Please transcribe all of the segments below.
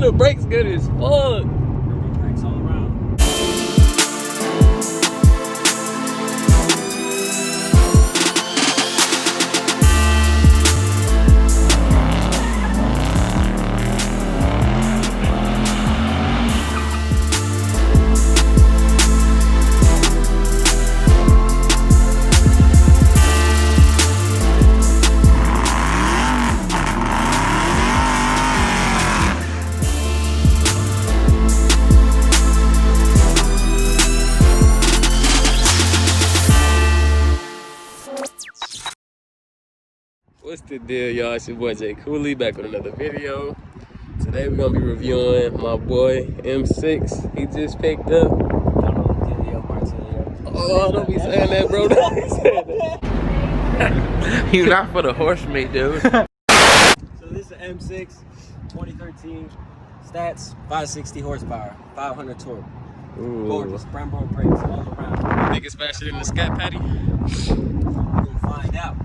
The brakes good as fuck. Brakes all around. What's the deal, y'all? It's your boy j.koolii back with another video. Today we're gonna be reviewing my boy M6. He just picked up. Oh, don't be saying that, bro. Don't be saying that. You not for the horse meat, dude. So this is an M6 2013 stats, 560 horsepower, 500 torque. Gorgeous, Brembo brakes all around. Think it's faster than the Scat Patty? We're gonna find out.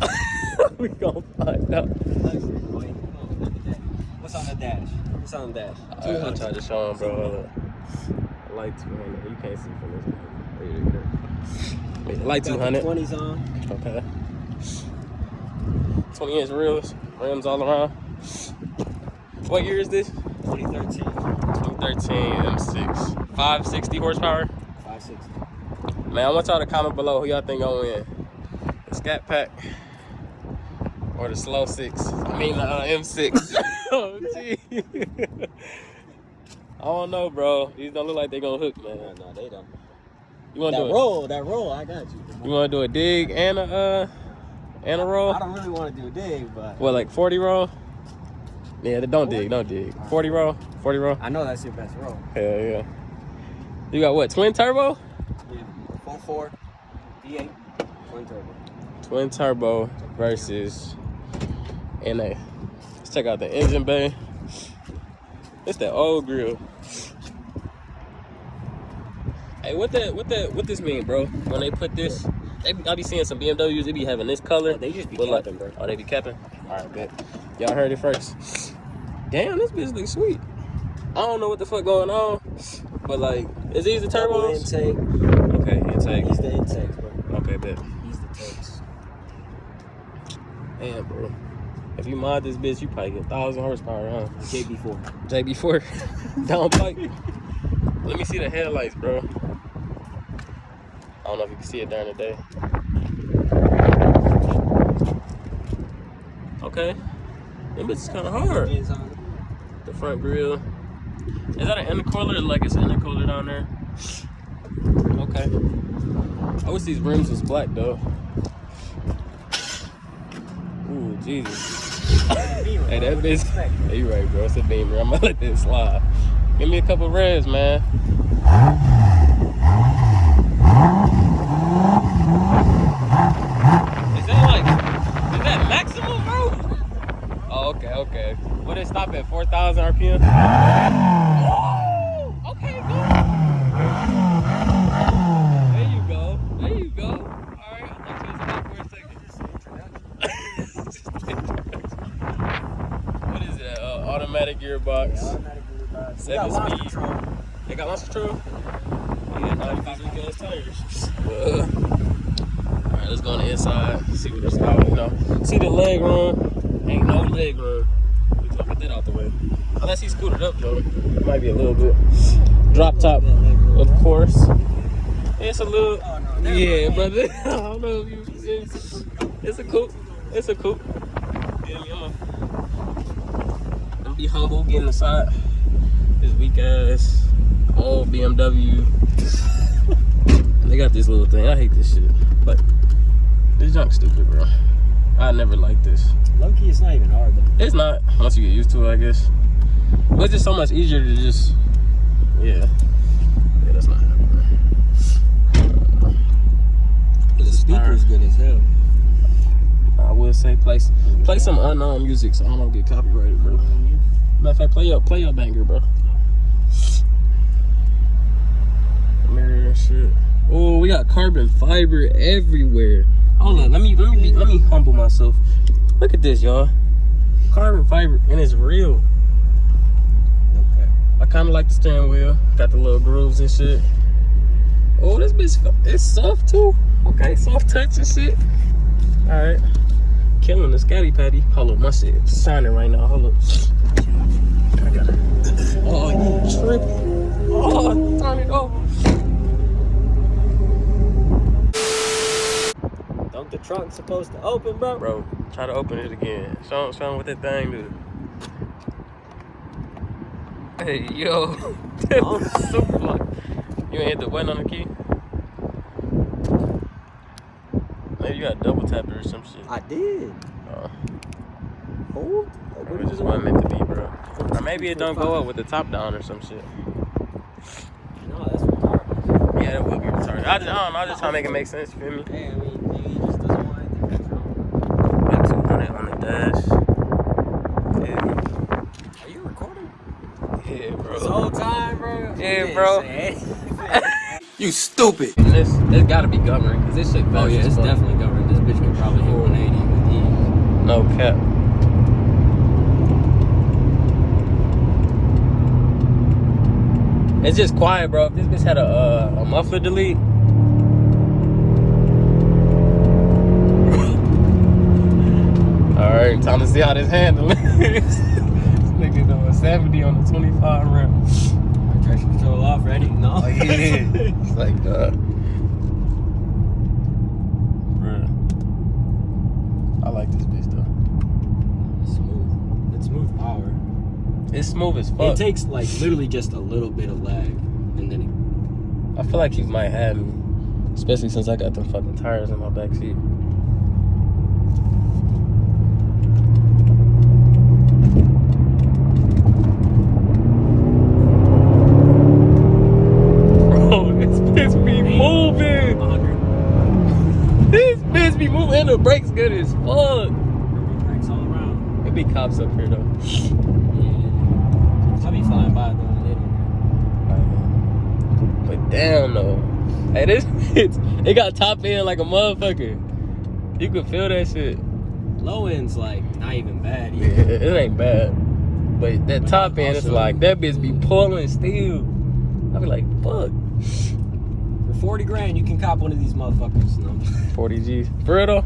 We gonna find out. Luxury, boy. Come on, look at that. What's on the dash? What's on the dash? I'll try to show him, bro. Hold up. Light 200. You can't see from this. There you go. Light 200. 20s on. Okay. 20-inch rims all around. What year is this? 2013. 2013 M6. 560 horsepower. 560. Man, I want y'all to comment below who y'all think gonna win. The Scat Pack or the Slow 6. I mean M6. Oh, gee. I don't know, bro. These don't look like they gonna hook, man. No, they don't. You wanna do that roll, I got you. You wanna do a dig and a roll? I don't really want to do a dig, but What, like 40 roll? Yeah, don't dig. 40 roll? 40 roll? I know that's your best roll. Hell yeah. You got what, twin turbo? Yeah, 4.4 V8 twin turbo. Twin turbo versus NA. Let's check out the engine bay. It's that old grill. Hey, what this mean, bro? When they put this, I be seeing some BMWs, they be having this color. Oh, they just be capping, capping, bro. Oh, they be capping? All right, bet. Y'all heard it first. Damn, this bitch looks sweet. I don't know what the fuck going on, but like, is these the turbos? Intake. Okay, intake. He's the intakes, bro. Okay, bet. He's the takes. Damn, bro. If you mod this bitch, you probably get 1,000 horsepower, huh? JB4. JB4. Down pipe. Let me see the headlights, bro. I don't know if you can see it during the day. Okay. Them bitches kind of hard. The front grille. Is that an intercooler? Like it's an intercooler down there. Okay. I wish these rims was black though. Ooh, Jesus. Hey, that bitch. Hey, you right, bro. It's a Beamer. I'm gonna let this slide. Give me a couple revs, man. Is that maximum, bro? Oh, okay. Would it stop at 4,000 RPM? Oh, okay, good. There you go. All right, I thought you was about for a second. What is that? Automatic gearbox. Yeah, automatic gearbox. 7 speed. They got launch control? Yeah, 95 gas tires. Alright, let's go on the inside. See what it's about, you know. See the leg room. Ain't no leg room. We can get that out the way. Unless he scooted up though. It might be a little bit. Drop top, of course. It's a little. Oh, no, yeah, brother. I don't know if you. It's a coupe. Yeah, I'm gonna be humble, get inside this weak ass old BMW. They got this little thing. I hate this shit. But this junk's stupid, bro. I never liked this. Low-key, it's not even hard though. It's not, once you get used to it, I guess. But it's just so much easier to just, yeah, that's not happening. The speaker's good as hell. I would say play some unknown music so I don't get copyrighted, bro. Matter of fact, play your banger, bro. Mirror and shit. Oh, we got carbon fiber everywhere. Hold on, let me humble myself. Look at this, y'all. Carbon fiber, and it's real. Okay. kind of like the steering wheel. Got the little grooves and shit. Oh, this bitch, it's soft too. Okay, soft touch and shit. All right, killing the scatty patty. Hold up, my shit is shining right now. Hold up. I got it. Oh, you tripping? Oh, turn it off. Don't the trunk supposed to open, bro? Bro, try to open it again. Show him what that thing do. Hey, yo. That was super lock. You ain't hit the button on the key? Maybe you got double tapped it or some shit. I did. Oh, What is this one meant to be, bro? Or maybe it don't go up with the top down or some shit. No, that's retarded. Yeah, that would be retarded. I don't know. I'm just trying to make it make sense. You feel me? Hey, I mean, maybe he just doesn't want anything that's wrong. Got 200 on the dash. Yeah. Are you recording? Yeah, bro. This whole time, bro? Yeah, bro. You stupid. This gotta be governed, because this shit fast. Oh, yeah, as it's fuck. definitely governed. This bitch could probably hit 180 with ease. No cap. It's just quiet, bro. If this bitch had a muffler delete. Alright, time to see how this handle is. This nigga doing 70 on the 25 rim. Traction control off, ready? No? Oh, yeah. It's like, bruh. I like this bitch, though. It's smooth. It's smooth power. It's smooth as fuck. It takes, like, literally just a little bit of lag. And then I feel like you might have me. Especially since I got them fucking tires in my back seat. This be moving. This bitch be moving and the brakes good as fuck. Brakes all around. It be cops up here though. Yeah. I be flying by though. But damn though. Hey, this it got top end like a motherfucker. You could feel that shit. Low end's like not even bad Yeah, either. it ain't bad. But that top end is also, like that bitch be pulling still. I be like, fuck. For 40 grand, you can cop one of these motherfuckers. No. 40 G's. For real though?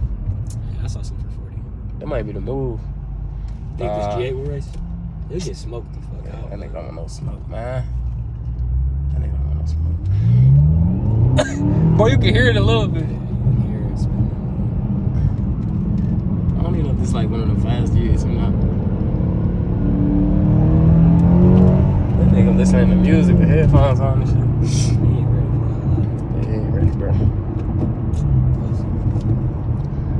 Yeah, I saw some for 40. That might be the move. Think this G8 will race? He'll get smoked the fuck out. That nigga don't want no smoke, man. That nigga don't want no smoke. Boy, you can hear it a little bit. Yeah, you can hear it spinning. I don't even know if this is like one of the fast G's or not. That nigga listening to music with headphones on and shit. He ain't ready for all that. Yeah, he ain't ready, bro.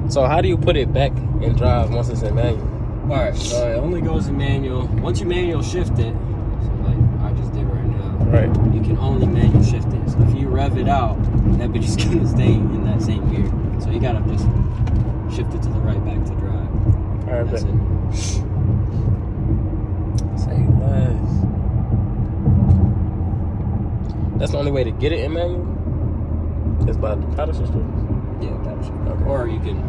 So how do you put it back in drive once it's in manual? Alright, so it only goes in manual. Once you manual shift it, so like I just did right now, Right. you can only manual shift it. So if you rev it out, that bitch is gonna stay in that same gear. So you gotta just shift it to the right back to drive. Alright, That's bet. it. Say less. That's the only way to get it in manual? It's by the paddle system? Yeah, paddle shift. Okay. Or you can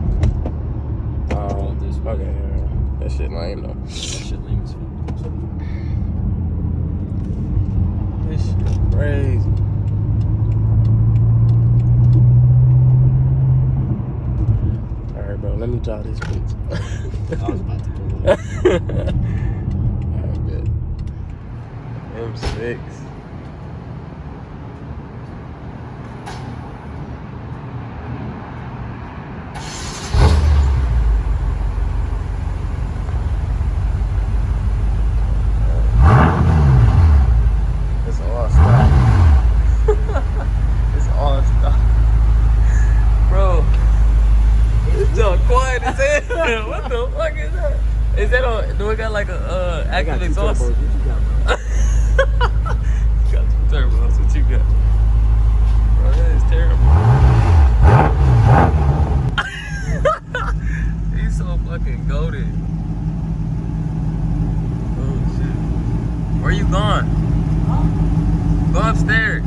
roll this way. Okay, yeah. That shit lame though. That shit lame as fuck. This shit crazy. Alright, bro, let me draw this bitch. I was about to pull it. Alright, bet. M6. It's all stop. It's all stop. Bro, it's so quiet as hell. What the fuck is that? Is that on, do it got like a I got active two exhaust? turbos. What you got, bro? You got two turbos, what you got? Bro, that is terrible. He's so fucking goated. Oh shit. Where you going? Go upstairs.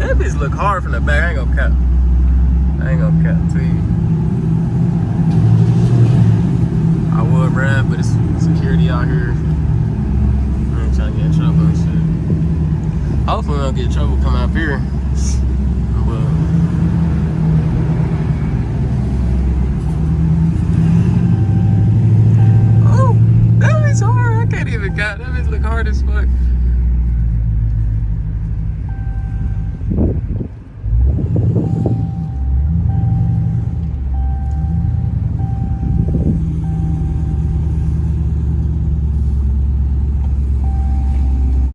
That bitch look hard from the back. I ain't gonna cap. I ain't gonna cap to you. I would rap, but it's security out here. I ain't trying to get in trouble and shit. Hopefully we don't get in trouble coming up here. But oh, that bitch hard. I can't even count. That bitch look hard as fuck.